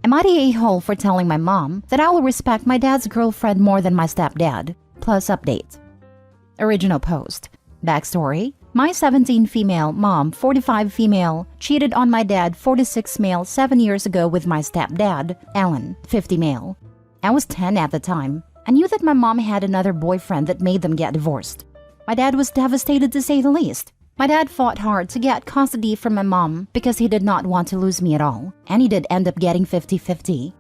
Am I the a-hole for telling my mom that I will respect my dad's girlfriend more than my stepdad? Plus update. Original post. Backstory. My 17 female mom, 45 female, cheated on my dad, 46 male, 7 years ago with my stepdad, Alan, 50 male. I was 10 at the time. I knew that my mom had another boyfriend that made them get divorced. My dad was devastated to say the least. My dad fought hard to get custody from my mom because he did not want to lose me at all, and he did end up getting 50-50.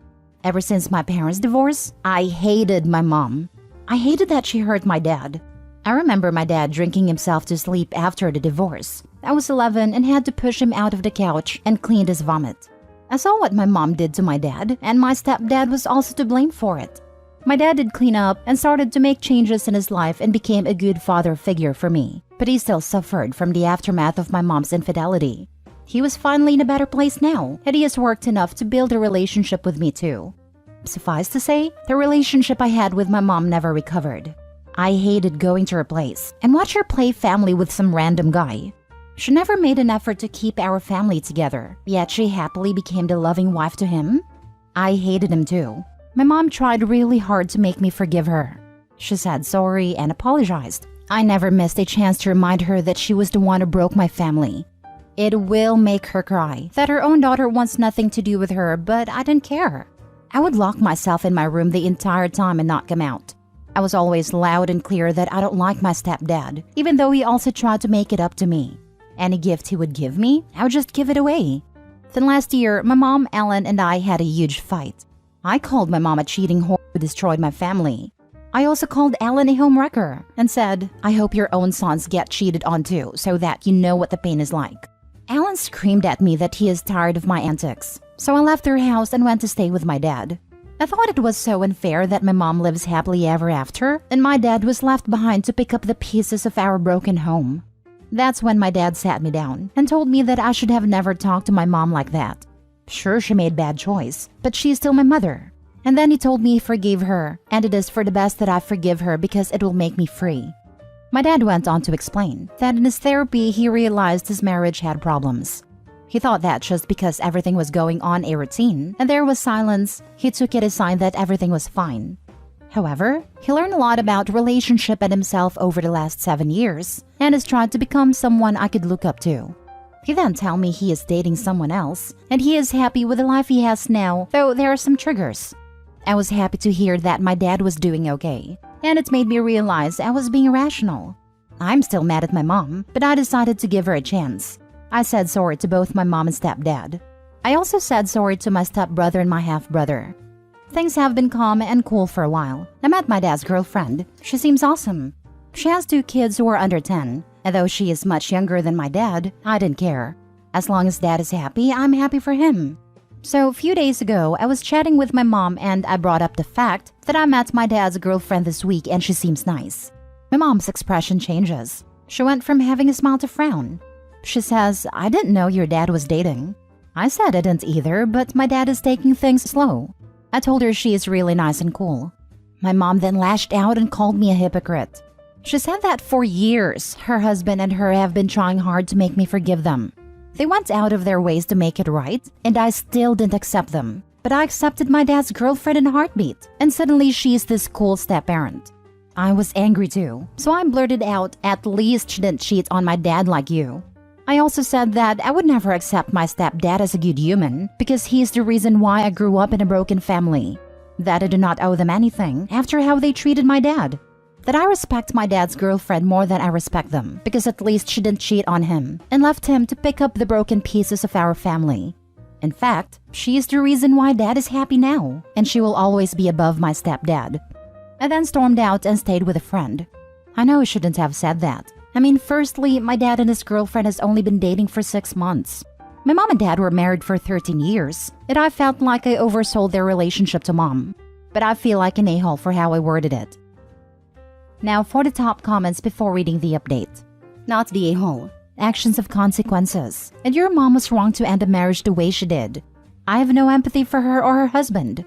Ever since my parents' divorce, I hated my mom. I hated that she hurt my dad. I remember my dad drinking himself to sleep after the divorce. I was 11 and had to push him out of the couch and clean his vomit. I saw what my mom did to my dad, and my stepdad was also to blame for it. My dad did clean up and started to make changes in his life and became a good father figure for me. But he still suffered from the aftermath of my mom's infidelity. He was finally in a better place now, and he has worked enough to build a relationship with me too. Suffice to say, the relationship I had with my mom never recovered. I hated going to her place and watch her play family with some random guy. She never made an effort to keep our family together, yet she happily became the loving wife to him. I hated him too. My mom tried really hard to make me forgive her. She said sorry and apologized. I never missed a chance to remind her that she was the one who broke my family. It will make her cry that her own daughter wants nothing to do with her, but I didn't care. I would lock myself in my room the entire time and not come out. I was always loud and clear that I don't like my stepdad, even though he also tried to make it up to me. Any gift he would give me, I would just give it away. Then last year, my mom, Ellen, and I had a huge fight. I called my mom a cheating whore who destroyed my family. I also called Alan a homewrecker and said, I hope your own sons get cheated on too, so that you know what the pain is like. Alan screamed at me that he is tired of my antics, so I left their house and went to stay with my dad. I thought it was so unfair that my mom lives happily ever after, and my dad was left behind to pick up the pieces of our broken home. That's when my dad sat me down and told me that I should have never talked to my mom like that. Sure, she made bad choice, but she's still my mother. And then he told me he forgave her, and it is for the best that I forgive her because it will make me free. My dad went on to explain that in his therapy he realized his marriage had problems. He thought that just because everything was going on a routine and there was silence, he took it as a sign that everything was fine. However, he learned a lot about relationship and himself over the last 7 years and has tried to become someone I could look up to. He then told me he is dating someone else and he is happy with the life he has now, though there are some triggers. I was happy to hear that my dad was doing okay, and it made me realize I was being irrational. I'm still mad at my mom, but I decided to give her a chance. I said sorry to both my mom and stepdad. I also said sorry to my stepbrother and my half-brother. Things have been calm and cool for a while. I met my dad's girlfriend. She seems awesome. She has 2 kids who are under 10, and though she is much younger than my dad, I didn't care. As long as dad is happy, I'm happy for him. So a few days ago, I was chatting with my mom and I brought up the fact that I met my dad's girlfriend this week and she seems nice. My mom's expression changes. She went from having a smile to frown. She says, I didn't know your dad was dating. I said I didn't either, but my dad is taking things slow. I told her she is really nice and cool. My mom then lashed out and called me a hypocrite. She said that for years, her husband and her have been trying hard to make me forgive them. They went out of their ways to make it right, and I still didn't accept them. But I accepted my dad's girlfriend in a heartbeat, and suddenly she's this cool step-parent. I was angry too, so I blurted out, at least she didn't cheat on my dad like you. I also said that I would never accept my stepdad as a good human because he's the reason why I grew up in a broken family. That I do not owe them anything after how they treated my dad. That I respect my dad's girlfriend more than I respect them because at least she didn't cheat on him and left him to pick up the broken pieces of our family. In fact, she is the reason why dad is happy now, and she will always be above my stepdad. I then stormed out and stayed with a friend. I know I shouldn't have said that. I mean, firstly, my dad and his girlfriend has only been dating for 6 months. My mom and dad were married for 13 years, and I felt like I oversold their relationship to mom. But I feel like an a-hole for how I worded it. Now for the top comments before reading the update. Not the a-hole. Actions have consequences, and your mom was wrong to end a marriage the way she did. I have no empathy for her or her husband.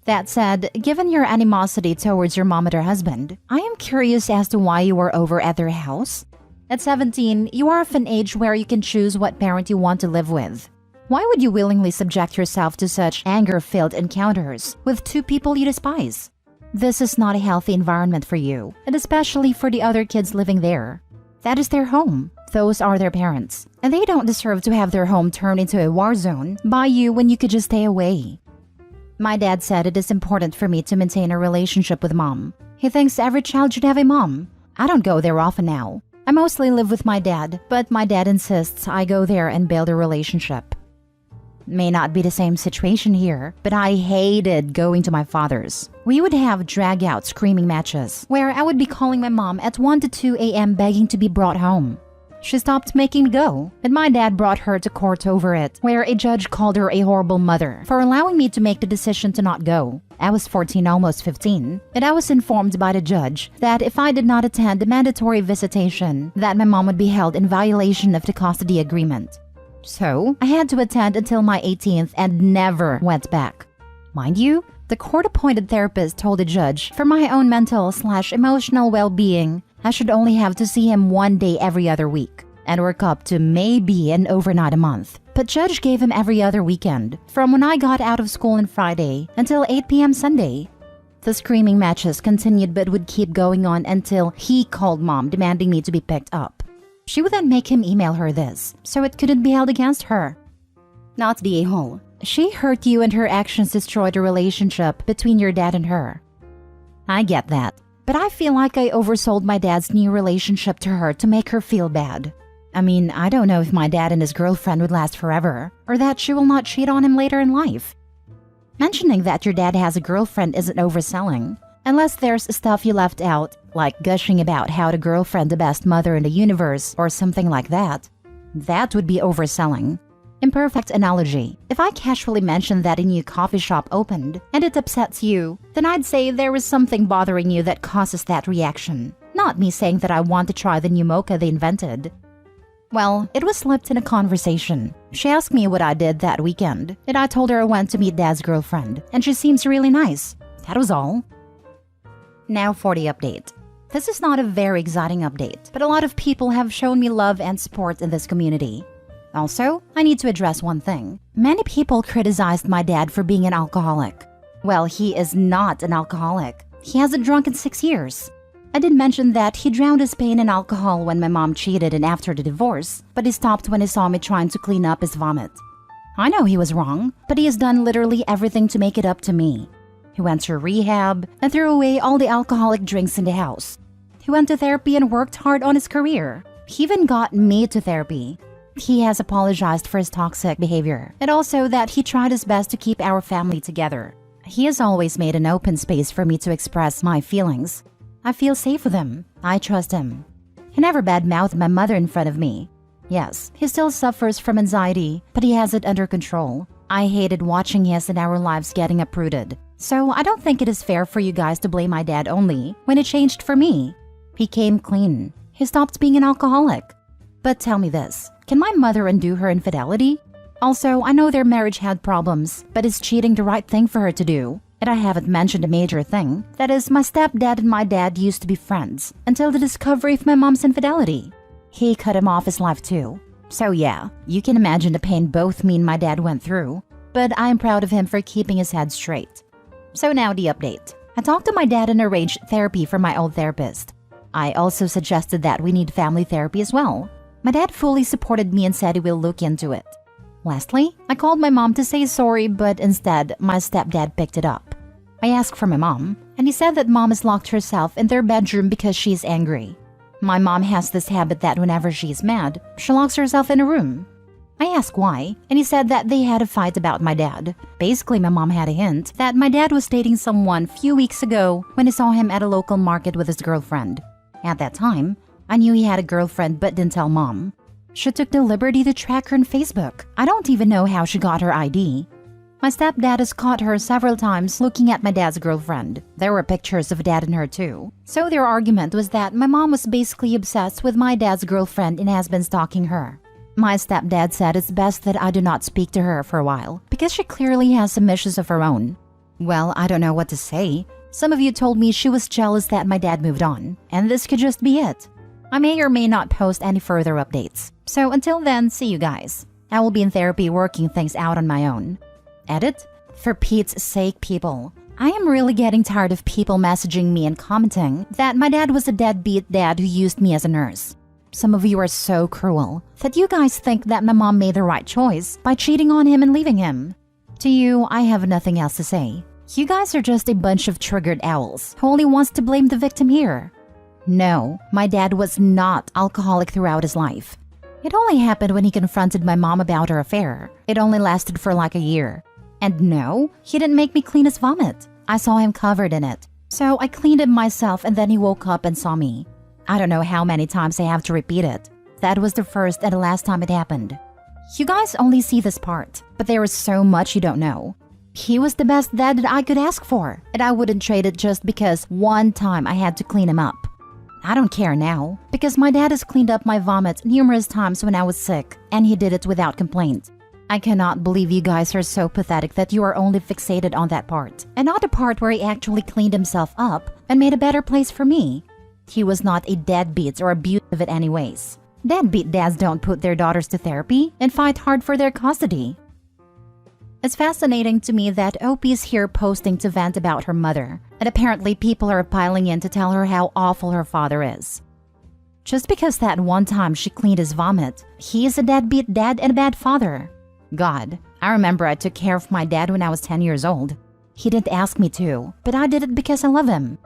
That said, given your animosity towards your mom and her husband, I am curious as to why you were over at their house. At 17, you are of an age where you can choose what parent you want to live with. Why would you willingly subject yourself to such anger-filled encounters with two people you despise? This is not a healthy environment for you, and especially for the other kids living there. That is their home. Those are their parents, and they don't deserve to have their home turned into a war zone by you when you could just stay away. My dad said it is important for me to maintain a relationship with mom. He thinks every child should have a mom. I don't go there often now. I mostly live with my dad, but my dad insists I go there and build a relationship. May not be the same situation here, but I hated going to my father's. We would have drag-out screaming matches, where I would be calling my mom at 1 to 2 a.m. begging to be brought home. She stopped making me go, and my dad brought her to court over it, where a judge called her a horrible mother for allowing me to make the decision to not go. I was 14, almost 15, and I was informed by the judge that if I did not attend the mandatory visitation, that my mom would be held in violation of the custody agreement. So, I had to attend until my 18th and never went back. Mind you, the court-appointed therapist told the judge for my own mental/emotional well-being, I should only have to see him 1 day every other week and work up to maybe an overnight a month. But judge gave him every other weekend, from when I got out of school on Friday until 8 p.m. Sunday. The screaming matches continued but would keep going on until he called mom demanding me to be picked up. She would then make him email her this, so it couldn't be held against her. Not the a-hole. She hurt you and her actions destroyed the relationship between your dad and her. I get that, but I feel like I oversold my dad's new relationship to her to make her feel bad. I mean, I don't know if my dad and his girlfriend would last forever, or that she will not cheat on him later in life. Mentioning that your dad has a girlfriend isn't overselling, unless there's stuff you left out, like gushing about how the girlfriend the best mother in the universe or something like that. That would be overselling. Imperfect analogy. If I casually mention that a new coffee shop opened and it upsets you, then I'd say there is something bothering you that causes that reaction, not me saying that I want to try the new mocha they invented. Well, it was slipped in a conversation. She asked me what I did that weekend, and I told her I went to meet Dad's girlfriend, and she seems really nice. That was all. Now for the update. This is not a very exciting update, but a lot of people have shown me love and support in this community. Also, I need to address one thing. Many people criticized my dad for being an alcoholic. Well, he is not an alcoholic. He hasn't drunk in 6 years. I did mention that he drowned his pain in alcohol when my mom cheated and after the divorce, but he stopped when he saw me trying to clean up his vomit. I know he was wrong, but he has done literally everything to make it up to me. He went to rehab and threw away all the alcoholic drinks in the house. He went to therapy and worked hard on his career. He even got me to therapy. He has apologized for his toxic behavior, and also that he tried his best to keep our family together. He has always made an open space for me to express my feelings. I feel safe with him. I trust him. He never badmouthed my mother in front of me. Yes, he still suffers from anxiety, but he has it under control. I hated watching his and our lives getting uprooted. So I don't think it is fair for you guys to blame my dad only when it changed for me. He came clean. He stopped being an alcoholic. But tell me this, can my mother undo her infidelity? Also, I know their marriage had problems, but is cheating the right thing for her to do? And I haven't mentioned a major thing. That is, my stepdad and my dad used to be friends until the discovery of my mom's infidelity. He cut him off his life too. So yeah, you can imagine the pain both me and my dad went through. But I am proud of him for keeping his head straight. So now the update. I talked to my dad and arranged therapy for my old therapist. I also suggested that we need family therapy as well. My dad fully supported me and said he will look into it. Lastly, I called my mom to say sorry, but instead, my stepdad picked it up. I asked for my mom, and he said that mom has locked herself in their bedroom because she is angry. My mom has this habit that whenever she is mad, she locks herself in a room. I asked why, and he said that they had a fight about my dad. Basically, my mom had a hint that my dad was dating someone a few weeks ago when he saw him at a local market with his girlfriend. At that time, I knew he had a girlfriend but didn't tell mom. She took the liberty to track her on Facebook. I don't even know how she got her ID. My stepdad has caught her several times looking at my dad's girlfriend. There were pictures of dad and her too. So their argument was that my mom was basically obsessed with my dad's girlfriend and has been stalking her. My stepdad said it's best that I do not speak to her for a while because she clearly has some issues of her own. Well, I don't know what to say. Some of you told me she was jealous that my dad moved on, and this could just be it. I may or may not post any further updates. So until then, see you guys. I will be in therapy working things out on my own. Edit? For Pete's sake, people. I am really getting tired of people messaging me and commenting that my dad was a deadbeat dad who used me as a nurse. Some of you are so cruel that you guys think that my mom made the right choice by cheating on him and leaving him. To you, I have nothing else to say. You guys are just a bunch of triggered owls who only wants to blame the victim here. No, my dad was not alcoholic throughout his life. It only happened when he confronted my mom about her affair. It only lasted for like a year. And no, he didn't make me clean his vomit. I saw him covered in it. So I cleaned him myself and then he woke up and saw me. I don't know how many times I have to repeat it. That was the first and the last time it happened. You guys only see this part, but there is so much you don't know. He was the best dad that I could ask for, and I wouldn't trade it just because one time I had to clean him up. I don't care now, because my dad has cleaned up my vomit numerous times when I was sick, and he did it without complaint. I cannot believe you guys are so pathetic that you are only fixated on that part, and not the part where he actually cleaned himself up and made a better place for me. He was not a deadbeat or abusive in any ways. Deadbeat dads don't put their daughters to therapy and fight hard for their custody. It's fascinating to me that OP is here posting to vent about her mother, and apparently people are piling in to tell her how awful her father is. Just because that one time she cleaned his vomit, he is a deadbeat dad and a bad father. God, I remember I took care of my dad when I was 10 years old. He didn't ask me to, but I did it because I love him.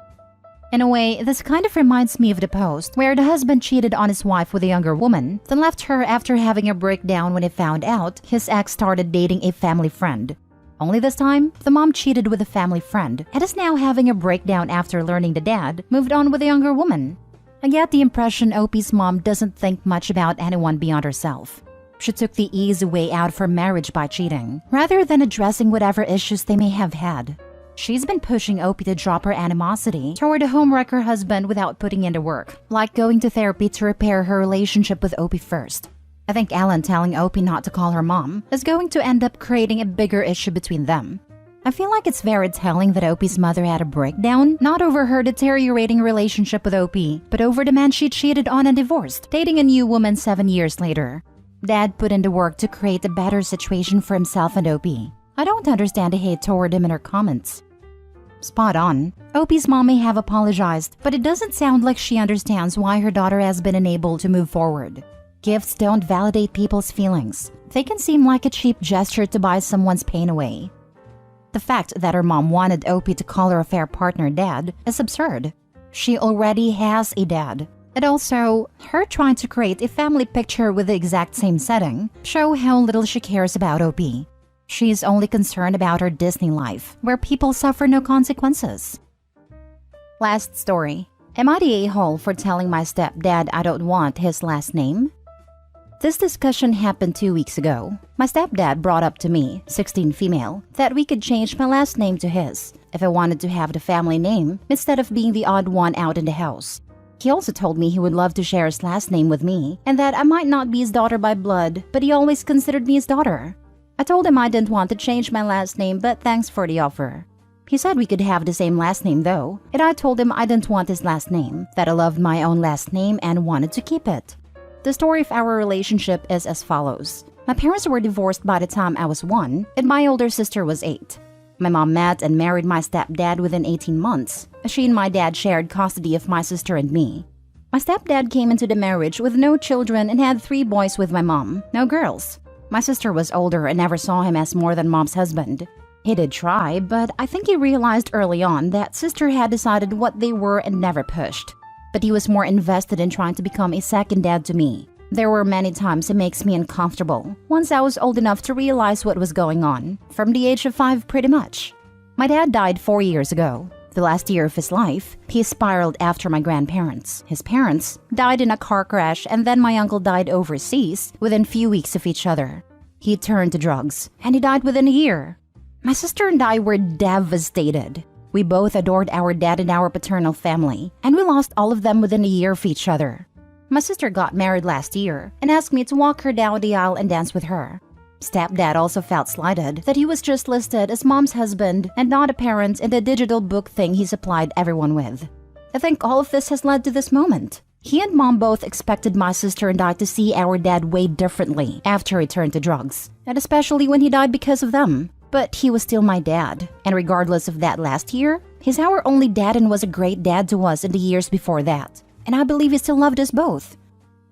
In a way, this kind of reminds me of the post where the husband cheated on his wife with a younger woman, then left her after having a breakdown when he found out his ex started dating a family friend. Only this time, the mom cheated with a family friend and is now having a breakdown after learning the dad moved on with a younger woman. I get the impression OP's mom doesn't think much about anyone beyond herself. She took the easy way out for marriage by cheating, rather than addressing whatever issues they may have had. She's been pushing OP to drop her animosity toward a homewrecker husband without putting in the work, like going to therapy to repair her relationship with OP first. I think Ellen telling OP not to call her mom is going to end up creating a bigger issue between them. I feel like it's very telling that OP's mother had a breakdown, not over her deteriorating relationship with OP, but over the man she cheated on and divorced, dating a new woman 7 years later. Dad put in the work to create a better situation for himself and OP. I don't understand the hate toward him in her comments. Spot on. OP's mom may have apologized, but it doesn't sound like she understands why her daughter has been unable to move forward. Gifts don't validate people's feelings. They can seem like a cheap gesture to buy someone's pain away. The fact that her mom wanted OP to call her affair partner dad is absurd. She already has a dad. And also, her trying to create a family picture with the exact same setting show how little she cares about OP. She's only concerned about her Disney life, where people suffer no consequences. Last story. Am I the a-hole for telling my stepdad I don't want his last name? This discussion happened 2 weeks ago. My stepdad brought up to me, 16 female, that we could change my last name to his if I wanted to have the family name instead of being the odd one out in the house. He also told me he would love to share his last name with me and that I might not be his daughter by blood, but he always considered me his daughter. I told him I didn't want to change my last name, but thanks for the offer. He said we could have the same last name though, and I told him I didn't want his last name, that I loved my own last name and wanted to keep it. The story of our relationship is as follows. My parents were divorced by the time I was 1, and my older sister was 8. My mom met and married my stepdad within 18 months. She and my dad shared custody of my sister and me. My stepdad came into the marriage with no children and had 3 boys with my mom, no girls. My sister was older and never saw him as more than mom's husband. He did try, but I think he realized early on that sister had decided what they were and never pushed. But he was more invested in trying to become a second dad to me. There were many times it makes me uncomfortable, once I was old enough to realize what was going on, from the age of 5 pretty much. My dad died 4 years ago. The last year of his life, he spiraled after my grandparents. His parents died in a car crash, and then my uncle died overseas within few weeks of each other. He turned to drugs, and he died within a year. My sister and I were devastated. We both adored our dad and our paternal family, and we lost all of them within a year of each other. My sister got married last year and asked me to walk her down the aisle and dance with her. Stepdad also felt slighted that he was just listed as mom's husband and not a parent in the digital book thing he supplied everyone with. I think all of this has led to this moment. He and mom both expected my sister and I to see our dad way differently after he turned to drugs, and especially when he died because of them. But he was still my dad, and regardless of that last year, he's our only dad and was a great dad to us in the years before that. And I believe he still loved us both.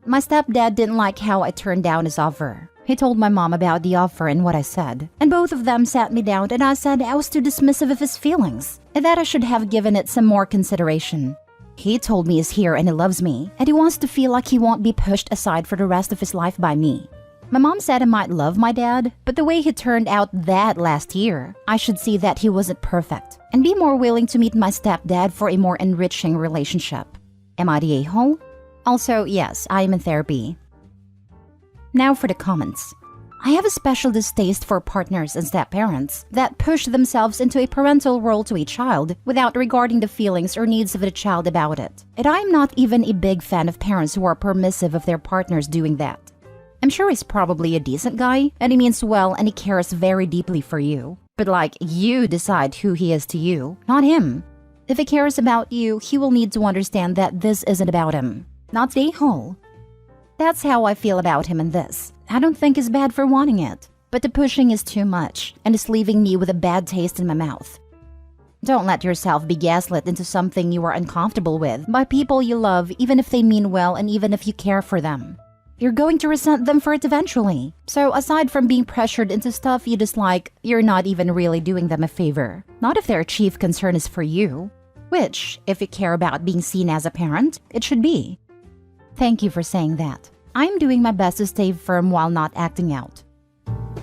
My stepdad didn't like how I turned down his offer. He told my mom about the offer and what I said, and both of them sat me down and I said I was too dismissive of his feelings, and that I should have given it some more consideration. He told me he's here and he loves me, and he wants to feel like he won't be pushed aside for the rest of his life by me. My mom said I might love my dad, but the way he turned out that last year, I should see that he wasn't perfect and be more willing to meet my stepdad for a more enriching relationship. Am I the a-hole? Also, yes, I am in therapy. Now for the comments. I have a special distaste for partners and step-parents that push themselves into a parental role to a child without regarding the feelings or needs of the child about it. And I am not even a big fan of parents who are permissive of their partners doing that. I'm sure he's probably a decent guy, and he means well and he cares very deeply for you. But like, you decide who he is to you, not him. If he cares about you, he will need to understand that this isn't about him, not the a-hole. That's how I feel about him in this. I don't think he's bad for wanting it, but the pushing is too much, and it's leaving me with a bad taste in my mouth. Don't let yourself be gaslit into something you are uncomfortable with by people you love, even if they mean well and even if you care for them. You're going to resent them for it eventually. So aside from being pressured into stuff you dislike, you're not even really doing them a favor. Not if their chief concern is for you. Which, if you care about being seen as a parent, it should be. Thank you for saying that. I'm doing my best to stay firm while not acting out.